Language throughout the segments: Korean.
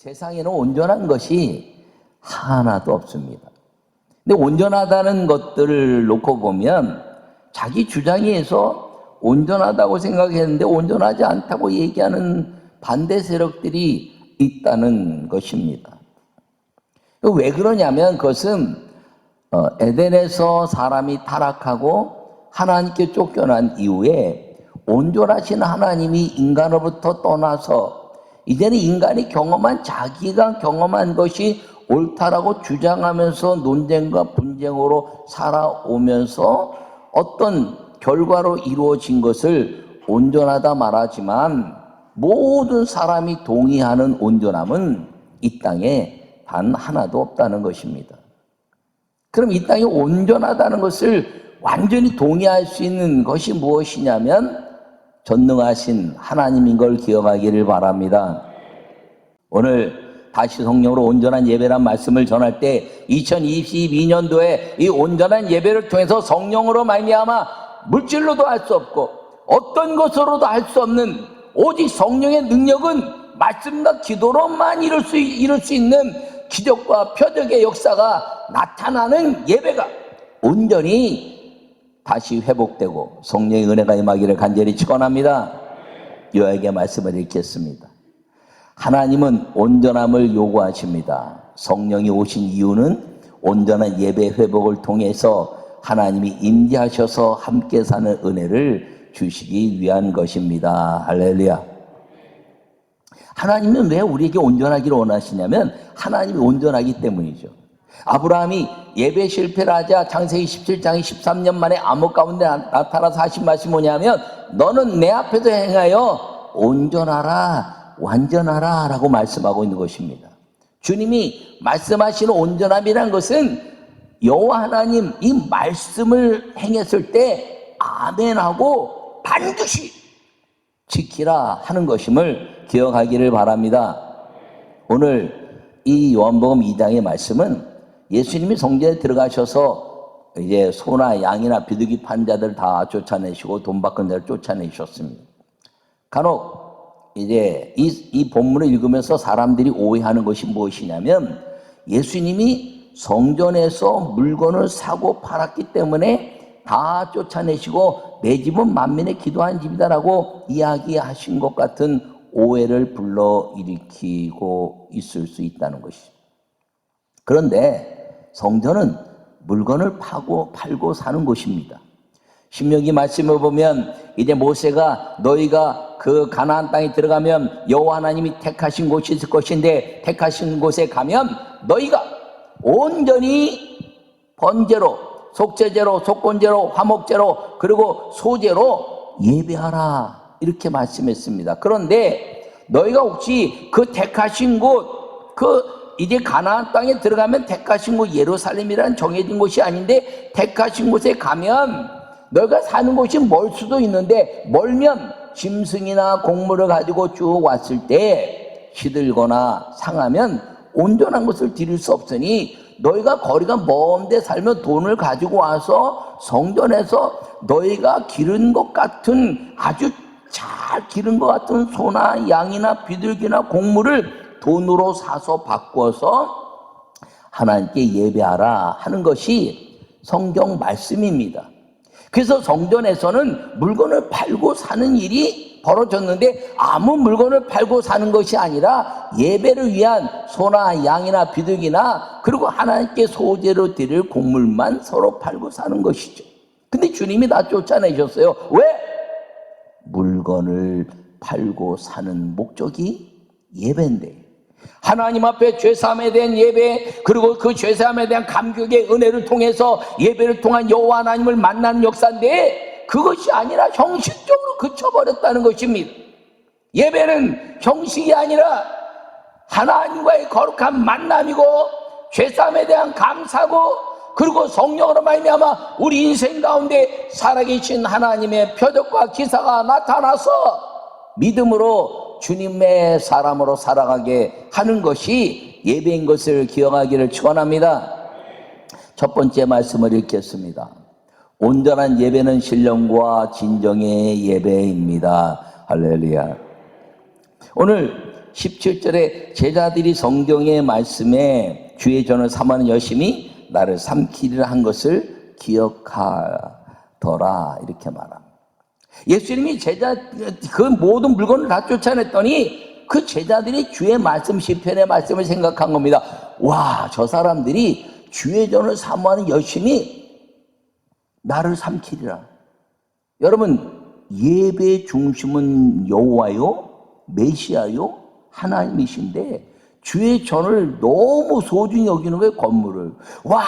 세상에는 온전한 것이 하나도 없습니다. 근데 온전하다는 것들을 놓고 보면 자기 주장에 의해서 온전하다고 생각했는데 온전하지 않다고 얘기하는 반대 세력들이 있다는 것입니다. 왜 그러냐면 그것은 에덴에서 사람이 타락하고 하나님께 쫓겨난 이후에 온전하신 하나님이 인간으로부터 떠나서 이제는 인간이 경험한 자기가 경험한 것이 옳다라고 주장하면서 논쟁과 분쟁으로 살아오면서 어떤 결과로 이루어진 것을 온전하다 말하지만 모든 사람이 동의하는 온전함은 이 땅에 단 하나도 없다는 것입니다. 그럼 이 땅이 온전하다는 것을 완전히 동의할 수 있는 것이 무엇이냐면 전능하신 하나님인 걸 기억하기를 바랍니다. 오늘 다시 성령으로 온전한 예배란 말씀을 전할 때 2022년도에 이 온전한 예배를 통해서 성령으로 말미암아 물질로도 할 수 없고 어떤 것으로도 할 수 없는 오직 성령의 능력은 말씀과 기도로만 이룰 수 있는 기적과 표적의 역사가 나타나는 예배가 온전히 다시 회복되고 성령의 은혜가 임하기를 간절히 축원합니다. 요약의 말씀을 읽겠습니다. 하나님은 온전함을 요구하십니다. 성령이 오신 이유는 온전한 예배 회복을 통해서 하나님이 임재하셔서 함께 사는 은혜를 주시기 위한 것입니다. 할렐루야. 하나님은 왜 우리에게 온전하기를 원하시냐면 하나님이 온전하기 때문이죠. 아브라함이 예배 실패를 하자 창세기 17장이 13년 만에 암흑 가운데 나타나서 하신 말씀이 뭐냐면 너는 내 앞에서 행하여 온전하라 완전하라 라고 말씀하고 있는 것입니다. 주님이 말씀하시는 온전함이란 것은 여호와 하나님 이 말씀을 행했을 때 아멘하고 반드시 지키라 하는 것임을 기억하기를 바랍니다. 오늘 이 요한복음 2장의 말씀은 예수님이 성전에 들어가셔서 이제 소나 양이나 비둘기 판 자들 다 쫓아내시고 돈 받은 자를 쫓아내셨습니다. 간혹 이제 이 본문을 읽으면서 사람들이 오해하는 것이 무엇이냐면 예수님이 성전에서 물건을 사고 팔았기 때문에 다 쫓아내시고 내 집은 만민의 기도한 집이다라고 이야기하신 것 같은 오해를 불러일으키고 있을 수 있다는 것이죠. 그런데 성전은 물건을 팔고 사는 곳입니다. 신명기 말씀을 보면 이제 모세가 너희가 그 가나안 땅에 들어가면 여호와 하나님이 택하신 곳이 있을 것인데 택하신 곳에 가면 너희가 온전히 번제로 속죄제로 속건제로 화목제로 그리고 소제로 예배하라 이렇게 말씀했습니다. 그런데 너희가 혹시 그 택하신 곳 이제 가나안 땅에 들어가면 택하신 곳 예루살렘이라는 정해진 곳이 아닌데 택하신 곳에 가면 너희가 사는 곳이 멀 수도 있는데 멀면 짐승이나 곡물을 가지고 쭉 왔을 때 시들거나 상하면 온전한 것을 드릴 수 없으니 너희가 거리가 먼데 살면 돈을 가지고 와서 성전에서 너희가 기른 것 같은 아주 잘 기른 것 같은 소나 양이나 비둘기나 곡물을 돈으로 사서 바꿔서 하나님께 예배하라 하는 것이 성경 말씀입니다. 그래서 성전에서는 물건을 팔고 사는 일이 벌어졌는데 아무 물건을 팔고 사는 것이 아니라 예배를 위한 소나 양이나 비둘기나 그리고 하나님께 소제로 드릴 곡물만 서로 팔고 사는 것이죠. 근데 주님이 다 쫓아내셨어요. 왜? 물건을 팔고 사는 목적이 예배인데 하나님 앞에 죄사함에 대한 예배 그리고 그 죄사함에 대한 감격의 은혜를 통해서 예배를 통한 여호와 하나님을 만나는 역사인데 그것이 아니라 형식적으로 그쳐버렸다는 것입니다. 예배는 형식이 아니라 하나님과의 거룩한 만남이고 죄사함에 대한 감사고 그리고 성령으로 말미암아 우리 인생 가운데 살아계신 하나님의 표적과 기사가 나타나서 믿음으로 주님의 사람으로 살아가게 하는 것이 예배인 것을 기억하기를 축원합니다. 첫 번째 말씀을 읽겠습니다. 온전한 예배는 신령과 진정의 예배입니다. 할렐루야. 오늘 17절에 제자들이 성경의 말씀에 주의 전을 삼하는 여심이 나를 삼키리라 한 것을 기억하더라 이렇게 말합니다. 예수님이 그 모든 물건을 다 쫓아냈더니 그 제자들이 주의 말씀, 시편의 말씀을 생각한 겁니다. 와, 저 사람들이 주의 전을 사모하는 여심이 나를 삼키리라. 여러분, 예배의 중심은 여호와요, 메시아요, 하나님이신데 주의 전을 너무 소중히 여기는 거예요. 건물을. 와,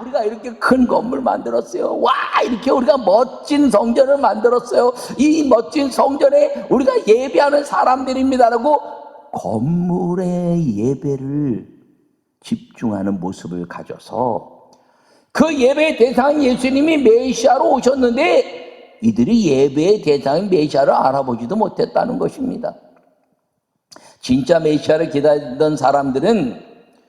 우리가 이렇게 큰 건물 만들었어요. 와, 이렇게 우리가 멋진 성전을 만들었어요. 이 멋진 성전에 우리가 예배하는 사람들입니다라고 건물의 예배를 집중하는 모습을 가져서 그 예배의 대상 예수님이 메시아로 오셨는데 이들이 예배의 대상인 메시아를 알아보지도 못했다는 것입니다. 진짜 메시아를 기다리던 사람들은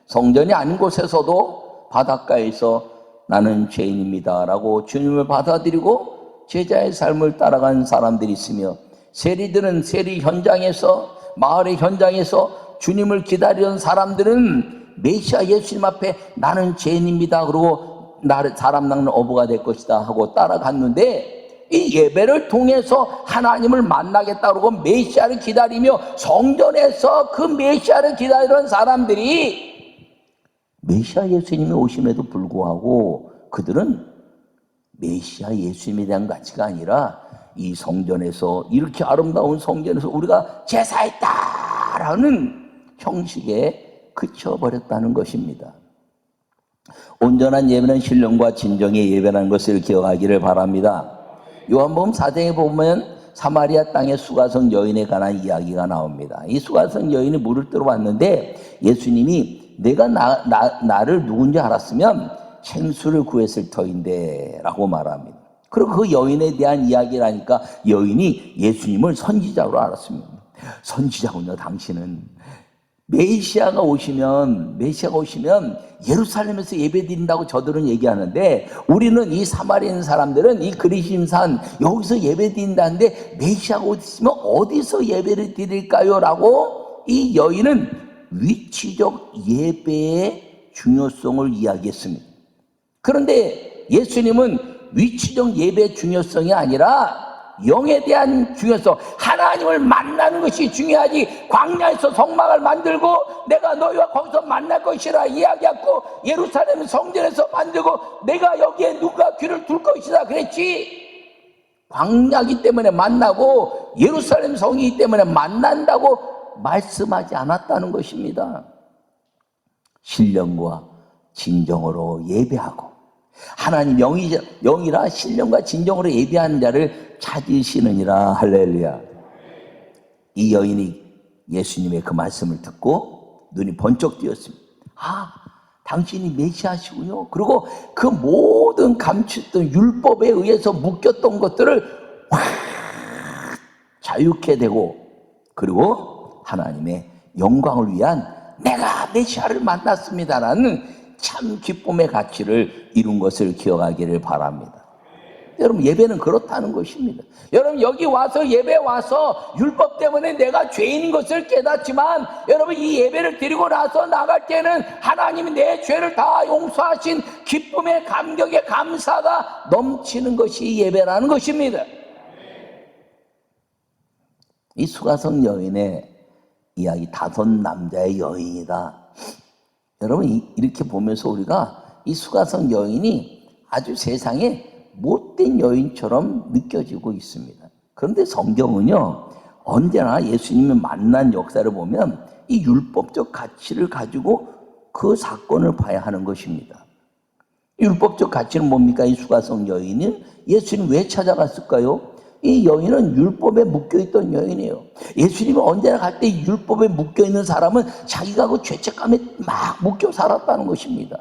성전이 아닌 곳에서도 바닷가에서 나는 죄인입니다 라고 주님을 받아들이고 제자의 삶을 따라간 사람들이 있으며, 세리들은 세리 현장에서, 마을의 현장에서 주님을 기다리던 사람들은 메시아 예수님 앞에 나는 죄인입니다 그러고 나를 사람 낚는 어부가 될 것이다 하고 따라갔는데, 이 예배를 통해서 하나님을 만나겠다 그러고 메시아를 기다리며 성전에서 그 메시아를 기다리던 사람들이 메시아 예수님이 오심에도 불구하고 그들은 메시아 예수님에 대한 가치가 아니라 이 성전에서, 이렇게 아름다운 성전에서 우리가 제사했다라는 형식에 그쳐버렸다는 것입니다. 온전한 예배는 신령과 진정의 예배라는 것을 기억하기를 바랍니다. 요한복음 4장에 보면 사마리아 땅의 수가성 여인에 관한 이야기가 나옵니다. 이 수가성 여인이 물을 뜨러 왔는데 예수님이 내가 나를 누군지 알았으면 생수를 구했을 터인데 라고 말합니다. 그리고 그 여인에 대한 이야기를 하니까 여인이 예수님을 선지자로 알았습니다. 선지자군요. 당신은 메시아가 오시면 예루살렘에서 예배드린다고 저들은 얘기하는데, 우리는 이 사마리아 사람들은 이 그리심산 여기서 예배드린다는데 메시아가 오시면 어디서 예배를 드릴까요? 라고 이 여인은 위치적 예배의 중요성을 이야기했습니다. 그런데 예수님은 위치적 예배의 중요성이 아니라 영에 대한 중요성, 하나님을 만나는 것이 중요하지, 광야에서 성막을 만들고 내가 너희와 거기서 만날 것이라 이야기하고 예루살렘 성전에서 만들고 내가 여기에 누가 귀를 둘 것이다 그랬지, 광야이기 때문에 만나고 예루살렘 성이기 때문에 만난다고 말씀하지 않았다는 것입니다. 신령과 진정으로 예배하고 하나님 영이라 신령과 진정으로 예배하는 자를 찾으시느니라. 할렐루야. 이 여인이 예수님의 그 말씀을 듣고 눈이 번쩍 뜨였습니다. 아, 당신이 메시아시군요. 그리고 그 모든 감추던 율법에 의해서 묶였던 것들을 확 자유케 되고, 그리고 하나님의 영광을 위한 내가 메시아를 만났습니다라는 참 기쁨의 가치를 이룬 것을 기억하기를 바랍니다. 여러분, 예배는 그렇다는 것입니다. 여러분, 여기 와서 예배 와서 율법 때문에 내가 죄인인 것을 깨닫지만, 여러분, 이 예배를 드리고 나서 나갈 때는 하나님이 내 죄를 다 용서하신 기쁨의 감격의 감사가 넘치는 것이 예배라는 것입니다. 이 수가성 여인의 이야기, 5 남자의 여인이다. 여러분, 이렇게 보면서 우리가 이 수가성 여인이 아주 세상에 못된 여인처럼 느껴지고 있습니다. 그런데 성경은요, 언제나 예수님이 만난 역사를 보면 이 율법적 가치를 가지고 그 사건을 봐야 하는 것입니다. 율법적 가치는 뭡니까? 이 수가성 여인은 예수님 왜 찾아갔을까요? 이 여인은 율법에 묶여있던 여인이에요. 예수님이 언제나 갈 때 율법에 묶여있는 사람은 자기가 그 죄책감에 막 묶여 살았다는 것입니다.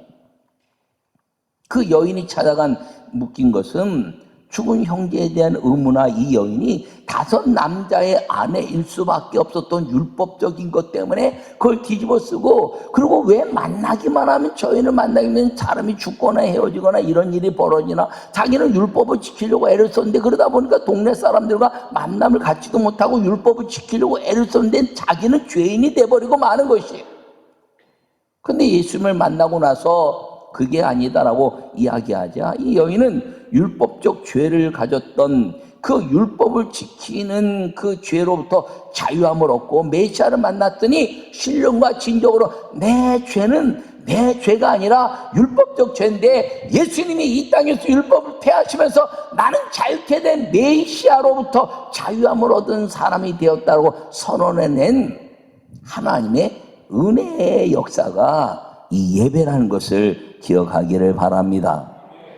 그 여인이 찾아간 묶인 것은 죽은 형제에 대한 의무나 이 여인이 5 남자의 아내일 수밖에 없었던 율법적인 것 때문에 그걸 뒤집어 쓰고, 그리고 왜 만나기만 하면, 저 여인을 만나면 사람이 죽거나 헤어지거나 이런 일이 벌어지나, 자기는 율법을 지키려고 애를 썼는데, 그러다 보니까 동네 사람들과 만남을 갖지도 못하고 율법을 지키려고 애를 썼는데 자기는 죄인이 돼버리고 마는 것이에요. 근데 예수님을 만나고 나서 그게 아니다라고 이야기하자, 이 여인은 율법적 죄를 가졌던 그 율법을 지키는 그 죄로부터 자유함을 얻고 메시아를 만났더니 신령과 진정으로 내 죄는 내 죄가 아니라 율법적 죄인데 예수님이 이 땅에서 율법을 폐하시면서 나는 자유케 된 메시아로부터 자유함을 얻은 사람이 되었다고 선언해낸 하나님의 은혜의 역사가 이 예배라는 것을 기억하기를 바랍니다.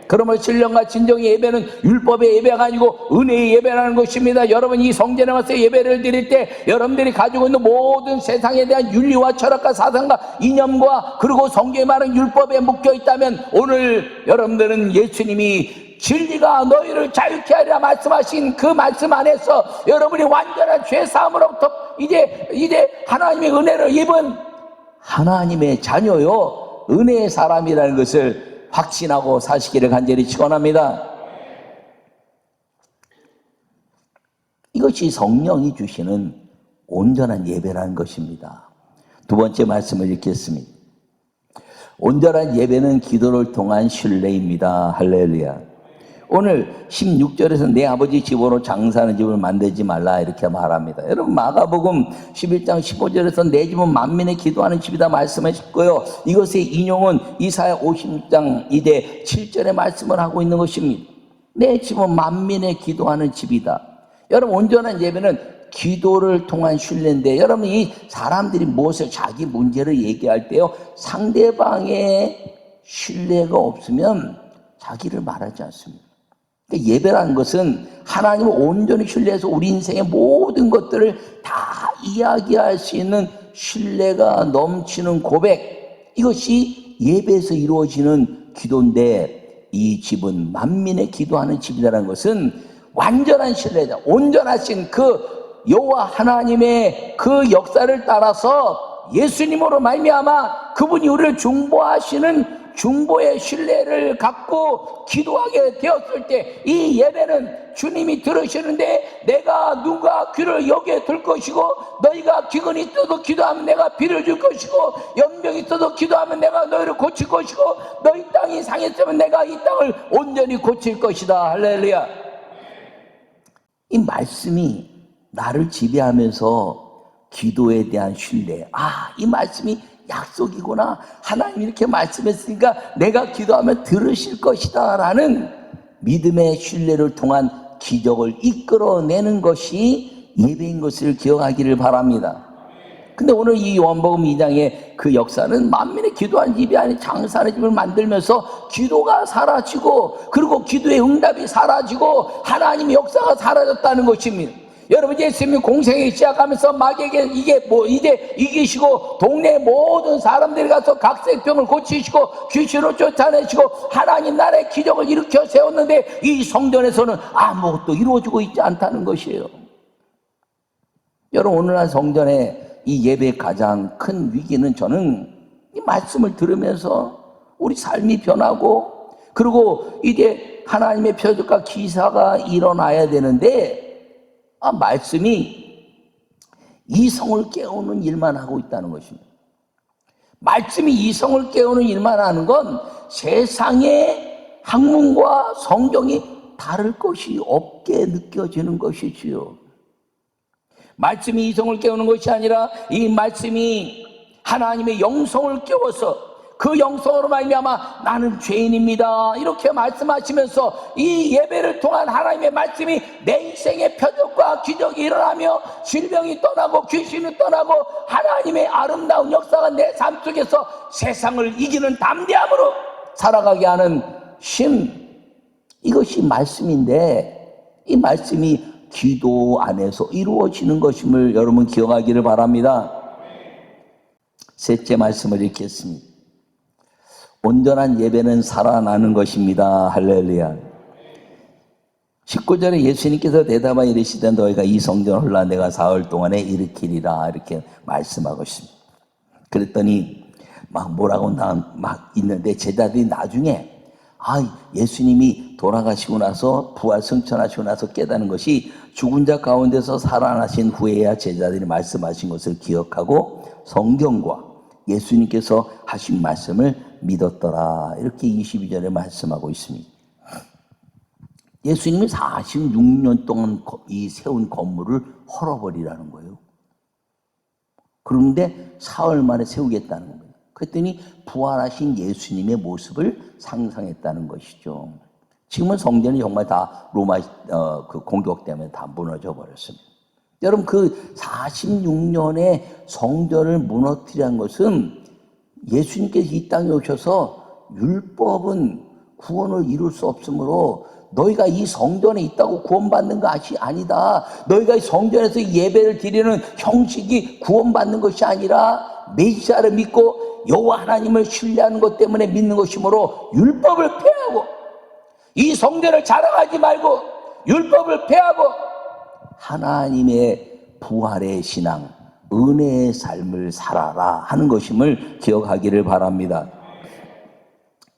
그러면 신령과 진정의 예배는 율법의 예배가 아니고 은혜의 예배라는 것입니다. 여러분, 이 성전에 와서 예배를 드릴 때 여러분들이 가지고 있는 모든 세상에 대한 윤리와 철학과 사상과 이념과 그리고 성경에 말하는 율법에 묶여 있다면, 오늘 여러분들은 예수님이 진리가 너희를 자유케 하리라 말씀하신 그 말씀 안에서 여러분이 완전한 죄사함으로부터 이제 하나님의 은혜를 입은 하나님의 자녀요, 은혜의 사람이라는 것을 확신하고 사시기를 간절히 축원합니다. 이것이 성령이 주시는 온전한 예배라는 것입니다. 2번째 말씀을 읽겠습니다. 온전한 예배는 기도를 통한 신뢰입니다. 할렐루야. 오늘 16절에서 내 아버지 집으로 장사하는 집을 만들지 말라 이렇게 말합니다. 여러분, 마가복음 11장 15절에서 내 집은 만민의 기도하는 집이다 말씀하셨고요, 이것의 인용은 이사야 56장 이제 7절의 말씀을 하고 있는 것입니다. 내 집은 만민의 기도하는 집이다. 여러분, 온전한 예배는 기도를 통한 신뢰인데, 여러분, 이 사람들이 무엇을 자기 문제를 얘기할 때요, 상대방의 신뢰가 없으면 자기를 말하지 않습니다. 예배라는 것은 하나님을 온전히 신뢰해서 우리 인생의 모든 것들을 다 이야기할 수 있는 신뢰가 넘치는 고백, 이것이 예배에서 이루어지는 기도인데, 이 집은 만민의 기도하는 집이라는 것은 완전한 신뢰다. 온전하신 그 여호와 하나님의 그 역사를 따라서 예수님으로 말미암아 그분이 우리를 중보하시는 중보의 신뢰를 갖고 기도하게 되었을 때, 이 예배는 주님이 들으시는데 내가 누가 귀를 여기에 둘 것이고, 너희가 기근이 있어도 기도하면 내가 비를 줄 것이고, 연병이 있어도 기도하면 내가 너희를 고칠 것이고, 너희 땅이 상했으면 내가 이 땅을 온전히 고칠 것이다. 할렐루야. 이 말씀이 나를 지배하면서 기도에 대한 신뢰, 이 말씀이 약속이구나, 하나님이 이렇게 말씀했으니까 내가 기도하면 들으실 것이다 라는 믿음의 신뢰를 통한 기적을 이끌어내는 것이 예배인 것을 기억하기를 바랍니다. 근데 오늘 이 요한복음 2장의 그 역사는 만민의 기도하는 집이 아닌 장사하는 집을 만들면서 기도가 사라지고, 그리고 기도의 응답이 사라지고 하나님의 역사가 사라졌다는 것입니다. 여러분, 예수님이 공생에 시작하면서 마귀에게 이제 이기시고 동네 모든 사람들이 가서 각색병을 고치시고 귀신을 쫓아내시고 하나님 나라의 기적을 일으켜 세웠는데, 이 성전에서는 아무것도 이루어지고 있지 않다는 것이에요. 여러분, 오늘날 성전의 이 예배의 가장 큰 위기는, 저는 이 말씀을 들으면서 우리 삶이 변하고, 그리고 이제 하나님의 표적과 기사가 일어나야 되는데, 말씀이 이성을 깨우는 일만 하고 있다는 것입니다. 말씀이 이성을 깨우는 일만 하는 건 세상의 학문과 성경이 다를 것이 없게 느껴지는 것이지요. 말씀이 이성을 깨우는 것이 아니라 이 말씀이 하나님의 영성을 깨워서 그 영성으로 말미암아 나는 죄인입니다 이렇게 말씀하시면서 이 예배를 통한 하나님의 말씀이 내 인생의 표적과 기적이 일어나며 질병이 떠나고 귀신이 떠나고 하나님의 아름다운 역사가 내 삶 속에서 세상을 이기는 담대함으로 살아가게 하는 힘, 이것이 말씀인데, 이 말씀이 기도 안에서 이루어지는 것임을 여러분 기억하기를 바랍니다. 셋째 말씀을 읽겠습니다. 온전한 예배는 살아나는 것입니다. 할렐루야. 19절에 예수님께서 대답하여 이르시되 너희가 이 성전을 홀라 내가 사흘 동안에 일으키리라 이렇게 말씀하고 있습니다. 그랬더니 막 뭐라고 막 있는데 제자들이 나중에 예수님이 돌아가시고 나서 부활 승천하시고 나서 깨닫는 것이 죽은 자 가운데서 살아나신 후에야 제자들이 말씀하신 것을 기억하고 성경과 예수님께서 하신 말씀을 믿었더라 이렇게 22절에 말씀하고 있습니다. 예수님이 46년 동안 이 세운 건물을 헐어버리라는 거예요. 그런데 사흘 만에 세우겠다는 겁니다. 그랬더니 부활하신 예수님의 모습을 상상했다는 것이죠. 지금은 성전이 정말 다 로마 그 공격 때문에 다 무너져 버렸습니다. 여러분 그 46년의 성전을 무너뜨리는 것은 예수님께서 이 땅에 오셔서 율법은 구원을 이룰 수 없으므로 너희가 이 성전에 있다고 구원받는 것이 아니다. 너희가 이 성전에서 예배를 드리는 형식이 구원받는 것이 아니라 메시아를 믿고 여호와 하나님을 신뢰하는 것 때문에 믿는 것이므로 율법을 폐하고 이 성전을 자랑하지 말고 율법을 폐하고 하나님의 부활의 신앙, 은혜의 삶을 살아라 하는 것임을 기억하기를 바랍니다.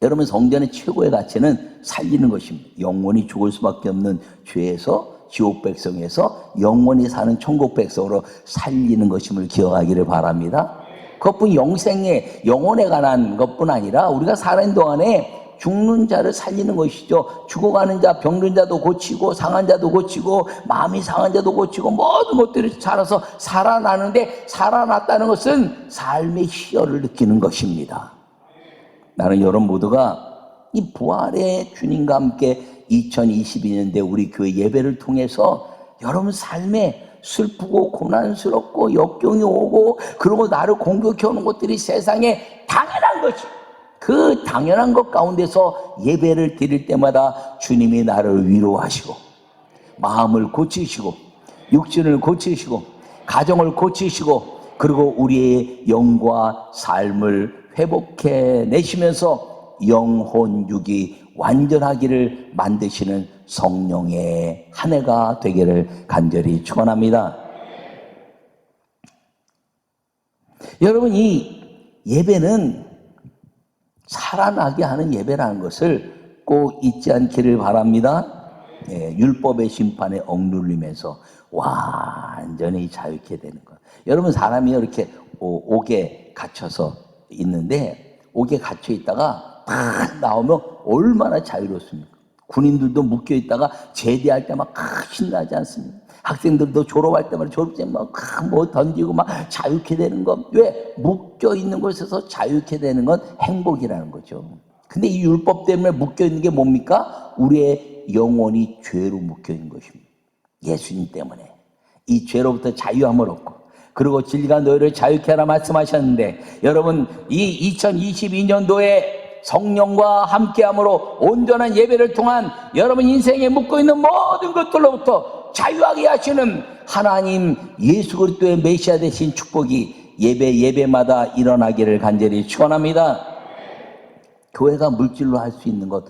여러분 성전의 최고의 가치는 살리는 것입니다. 영원히 죽을 수밖에 없는 죄에서 지옥 백성에서 영원히 사는 천국 백성으로 살리는 것임을 기억하기를 바랍니다. 그것뿐 영혼에 관한 것뿐 아니라 우리가 살아있는 동안에 죽는 자를 살리는 것이죠. 죽어가는 자, 병든 자도 고치고 상한 자도 고치고 마음이 상한 자도 고치고 모든 것들이 살아서 살아나는데 살아났다는 것은 삶의 희열을 느끼는 것입니다. 나는 여러분 모두가 이 부활의 주님과 함께 2022년대 우리 교회 예배를 통해서 여러분 삶에 슬프고 고난스럽고 역경이 오고 그리고 나를 공격해 오는 것들이 세상에 당연한 것이 그 당연한 것 가운데서 예배를 드릴 때마다 주님이 나를 위로하시고 마음을 고치시고 육신을 고치시고 가정을 고치시고 그리고 우리의 영과 삶을 회복해 내시면서 영혼 육이 완전하기를 만드시는 성령의 한 해가 되기를 간절히 축원합니다. 여러분 이 예배는 살아나게 하는 예배라는 것을 꼭 잊지 않기를 바랍니다. 율법의 심판에 억눌리면서 완전히 자유케 되는 것. 여러분 사람이 이렇게 옥에 갇혀서 있는데 옥에 갇혀 있다가 딱 나오면 얼마나 자유롭습니까? 군인들도 묶여 있다가 제대할 때 막 신나지 않습니까? 학생들도 졸업할 때마다 졸업생 막 뭐 던지고 막 자유케 되는 것. 왜? 묶여 있는 곳에서 자유케 되는 건 행복이라는 거죠. 근데 이 율법 때문에 묶여 있는 게 뭡니까? 우리의 영혼이 죄로 묶여 있는 것입니다. 예수님 때문에 이 죄로부터 자유함을 얻고 그리고 진리가 너희를 자유케 하라 말씀하셨는데 여러분 이 2022년도에 성령과 함께함으로 온전한 예배를 통한 여러분 인생에 묶고 있는 모든 것들로부터 자유하게 하시는 하나님 예수 그리스도의 메시아 되신 축복이 예배마다 일어나기를 간절히 축원합니다. 교회가 물질로 할 수 있는 것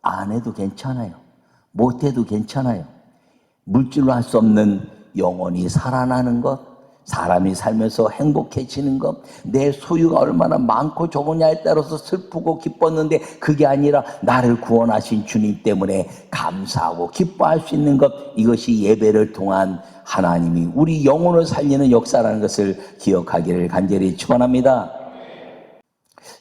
안 해도 괜찮아요. 못 해도 괜찮아요. 물질로 할 수 없는 영혼이 살아나는 것, 사람이 살면서 행복해지는 것, 내 소유가 얼마나 많고 적으냐에 따라서 슬프고 기뻤는데 그게 아니라 나를 구원하신 주님 때문에 감사하고 기뻐할 수 있는 것, 이것이 예배를 통한 하나님이 우리 영혼을 살리는 역사라는 것을 기억하기를 간절히 축원합니다.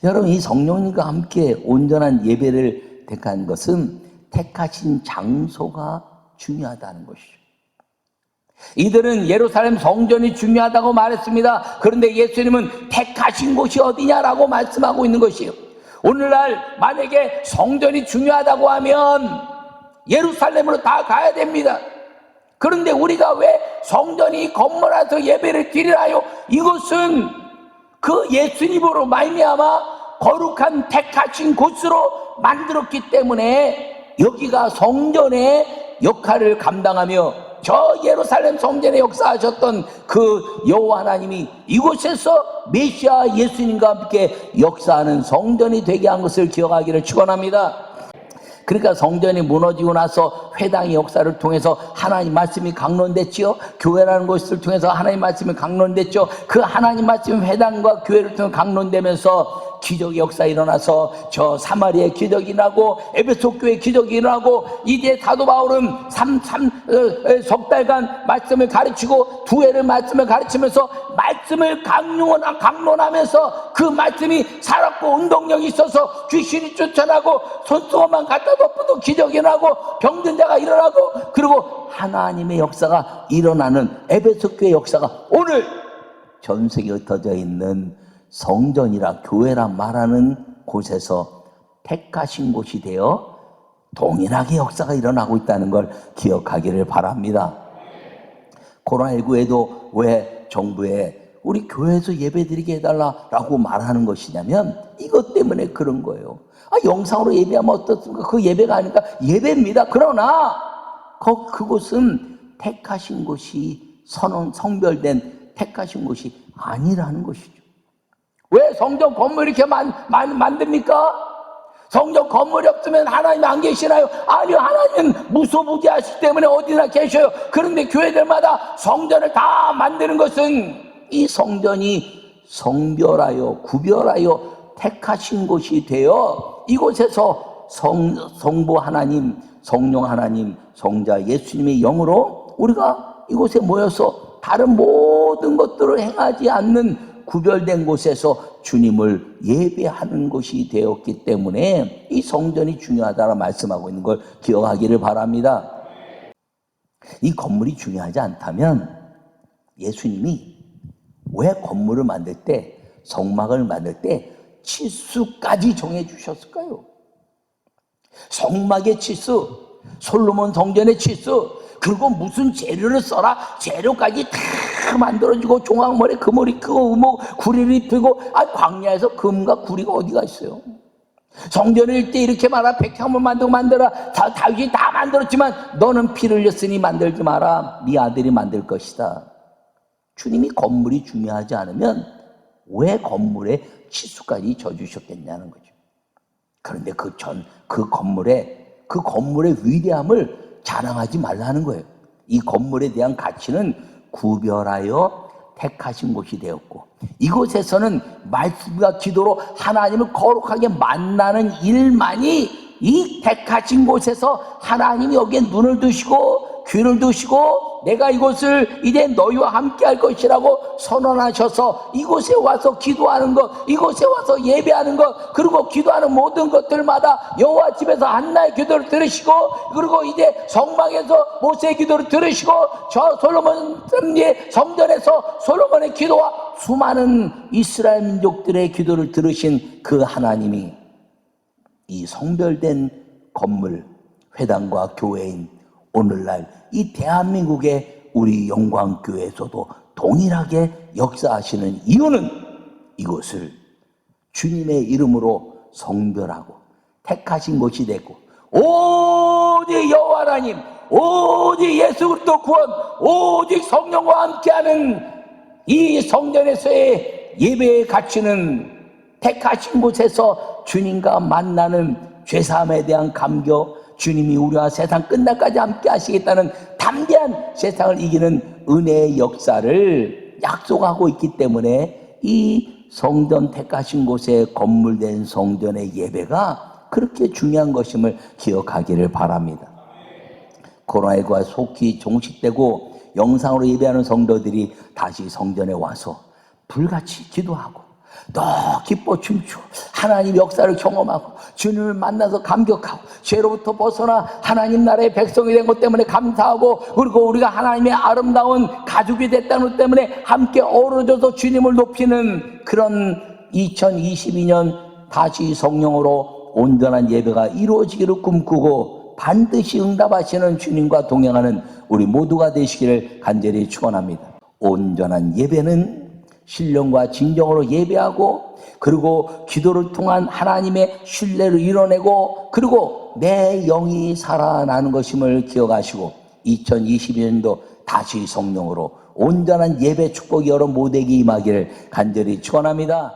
여러분 이 성령님과 함께 온전한 예배를 택한 것은 택하신 장소가 중요하다는 것이죠. 이들은 예루살렘 성전이 중요하다고 말했습니다. 그런데 예수님은 택하신 곳이 어디냐라고 말씀하고 있는 것이에요. 오늘날 만약에 성전이 중요하다고 하면 예루살렘으로 다 가야 됩니다. 그런데 우리가 왜 성전이 건물 안에서 예배를 드리나요? 이것은 그 예수님으로 말미암아 거룩한 택하신 곳으로 만들었기 때문에 여기가 성전의 역할을 감당하며 저 예루살렘 성전에 역사하셨던 그 여호와 하나님이 이곳에서 메시아 예수님과 함께 역사하는 성전이 되게 한 것을 기억하기를 축원합니다. 그러니까 성전이 무너지고 나서 회당의 역사를 통해서 하나님 말씀이 강론됐지요. 교회라는 것을 통해서 하나님 말씀이 강론됐죠. 그 하나님 말씀이 회당과 교회를 통해 강론되면서 기적의 역사 일어나서 저 사마리아의 기적이 나고 에베소 교회의 기적이 일어나고 이제 사도 바울은 석 달간 말씀을 가르치고 두 해를 말씀을 가르치면서 말씀을 강론하면서 그 말씀이 살았고 운동력이 있어서 귀신이 쫓아나고 손수건만 갖다 덮어도 기적이 나고 병든 자가 일어나고 그리고 하나님의 역사가 일어나는 에베소 교회 역사가 오늘 전 세계에 흩어져 있는 성전이라 교회라 말하는 곳에서 택하신 곳이 되어 동일하게 역사가 일어나고 있다는 걸 기억하기를 바랍니다. 코로나19에도 왜 정부에 우리 교회에서 예배드리게 해달라고 말하는 것이냐면 이것 때문에 그런 거예요. 영상으로 예배하면 어떻습니까? 그 예배가 아니니까 예배입니다. 그러나 그곳은 택하신 곳이 성별된 택하신 곳이 아니라는 것이죠. 왜 성전 건물 이렇게 만듭니까? 성전 건물이 없으면 하나님 안 계시나요? 아니요, 하나님은 무소부지하시기 때문에 어디나 계셔요. 그런데 교회들마다 성전을 다 만드는 것은 이 성전이 성별하여 구별하여 택하신 곳이 되어 이곳에서 성부 하나님, 성령 하나님, 성자 예수님의 영으로 우리가 이곳에 모여서 다른 모든 것들을 행하지 않는 구별된 곳에서 주님을 예배하는 곳이 되었기 때문에 이 성전이 중요하다고 말씀하고 있는 걸 기억하기를 바랍니다. 이 건물이 중요하지 않다면 예수님이 왜 건물을 만들 때, 성막을 만들 때 치수까지 정해 주셨을까요? 성막의 치수, 솔로몬 성전의 치수, 그리고 무슨 재료를 써라 재료까지 다 만들어주고 종황머리 금을 입히고 구리를 입히고 광야에서 금과 구리가 어디가 있어요? 성전을 일 때 이렇게 말하 백향을 만들어 다윗이 다 만들었지만 너는 피를 흘렸으니 만들지 마라 네 아들이 만들 것이다. 주님이 건물이 중요하지 않으면 왜 건물에 치수까지 져주셨겠냐는 거죠. 그런데 그 건물의 위대함을 자랑하지 말라는 거예요. 이 건물에 대한 가치는 구별하여 택하신 곳이 되었고 이곳에서는 말씀과 기도로 하나님을 거룩하게 만나는 일만이 이 택하신 곳에서 하나님이 여기에 눈을 두시고 귀를 두시고 내가 이곳을 이제 너희와 함께 할 것이라고 선언하셔서 이곳에 와서 기도하는 것, 이곳에 와서 예배하는 것, 그리고 기도하는 모든 것들마다 여호와 집에서 한나의 기도를 들으시고 그리고 이제 성막에서 모세의 기도를 들으시고 저 솔로몬의 성전에서 솔로몬의 기도와 수많은 이스라엘 민족들의 기도를 들으신 그 하나님이 이 성별된 건물, 회당과 교회인 오늘날 이 대한민국의 우리 영광교회에서도 동일하게 역사하시는 이유는 이곳을 주님의 이름으로 성별하고 택하신 곳이 되고 오직 여호와 하나님, 오직 예수 그리스도 구원, 오직 성령과 함께하는 이 성전에서의 예배의 가치는 택하신 곳에서 주님과 만나는 죄사함에 대한 감격, 주님이 우리와 세상 끝날까지 함께 하시겠다는 담대한 세상을 이기는 은혜의 역사를 약속하고 있기 때문에 이 성전 택하신 곳에 건물된 성전의 예배가 그렇게 중요한 것임을 기억하기를 바랍니다. 코로나19가 속히 종식되고 영상으로 예배하는 성도들이 다시 성전에 와서 불같이 기도하고 더 기뻐 춤추고 하나님 역사를 경험하고 주님을 만나서 감격하고 죄로부터 벗어나 하나님 나라의 백성이 된 것 때문에 감사하고 그리고 우리가 하나님의 아름다운 가족이 됐다는 것 때문에 함께 어우러져서 주님을 높이는 그런 2022년 다시 성령으로 온전한 예배가 이루어지기를 꿈꾸고 반드시 응답하시는 주님과 동행하는 우리 모두가 되시기를 간절히 축원합니다. 온전한 예배는 신령과 진정으로 예배하고 그리고 기도를 통한 하나님의 신뢰를 이뤄내고 그리고 내 영이 살아나는 것임을 기억하시고 2022년도 다시 성령으로 온전한 예배 축복이 여러 모두에게 임하기를 간절히 축원합니다.